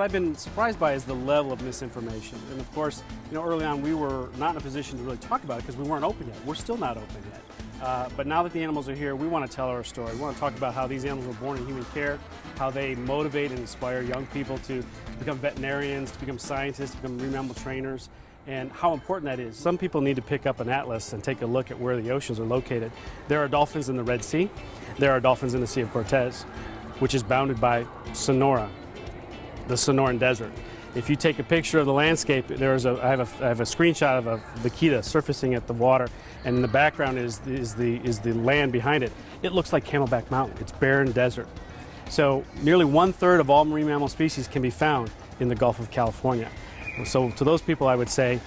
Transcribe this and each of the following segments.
I've been surprised by is the level of misinformation. And of course, early on we were not in a position to really talk about it because we weren't open yet. We're still not open yet. But now that the animals are here, we want to tell our story. We want to talk about how these animals were born in human care, how they motivate and inspire young people to become veterinarians, to become scientists, to become marine mammal trainers, and how important that is. Some people need to pick up an atlas and take a look at where the oceans are located. There are dolphins in the Red Sea. There are dolphins in the Sea of Cortez, which is bounded by Sonora, the Sonoran Desert. If you take a picture of the landscape, I have a screenshot of a vaquita surfacing at the water, and in the background is the land behind it. It looks like Camelback Mountain. It's barren desert. So nearly 1/3 of all marine mammal species can be found in the Gulf of California. So to those people, I would say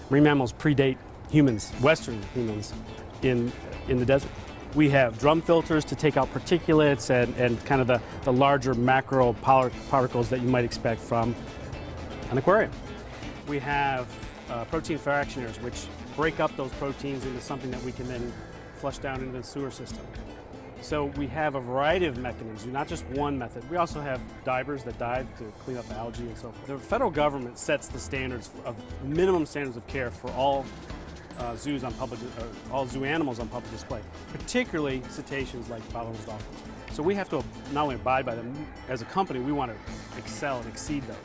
marine mammals predate humans, Western humans, in the desert. We have drum filters to take out particulates and kind of the larger macro particles that you might expect from an aquarium. We have protein fractionators, which break up those proteins into something that we can then flush down into the sewer system. So we have a variety of mechanisms, not just one method. We also have divers that dive to clean up algae and so forth. The federal government sets the standards of minimum standards of care for all zoos on all zoo animals on public display, particularly cetaceans like bottlenose dolphins. So we have to not only abide by them as a company, we want to excel and exceed those.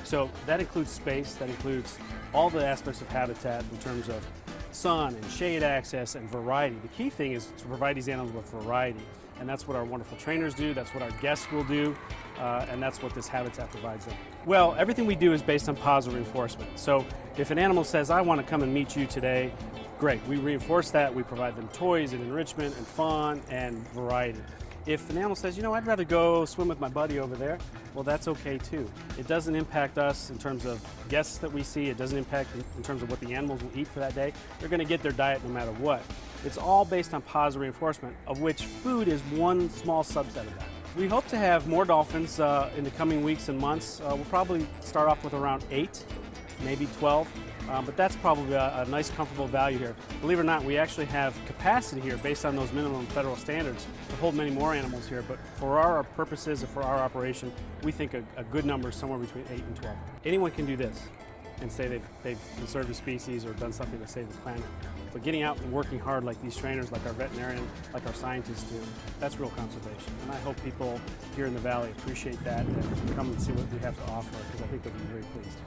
So that includes space, that includes all the aspects of habitat in terms of sun and shade access and variety. The key thing is to provide these animals with variety, and that's what our wonderful trainers do, that's what our guests will do, and that's what this habitat provides them. Well, everything we do is based on positive reinforcement. So if an animal says, I want to come and meet you today, great. We reinforce that. We provide them toys and enrichment and fun and variety. If an animal says, I'd rather go swim with my buddy over there, well, that's okay too. It doesn't impact us in terms of guests that we see. It doesn't impact in terms of what the animals will eat for that day. They're going to get their diet no matter what. It's all based on positive reinforcement, of which food is one small subset of that. We hope to have more dolphins in the coming weeks and months. We'll probably start off with around 8, maybe 12. But that's probably a nice, comfortable value here. Believe it or not, we actually have capacity here based on those minimum federal standards to hold many more animals here. But for our purposes and for our operation, we think a good number is somewhere between 8 and 12. Anyone can do this and say they've conserved a species or done something to save the planet. But getting out and working hard like these trainers, like our veterinarian, like our scientists do, that's real conservation. And I hope people here in the Valley appreciate that and come and see what we have to offer, because I think they'll be very pleased.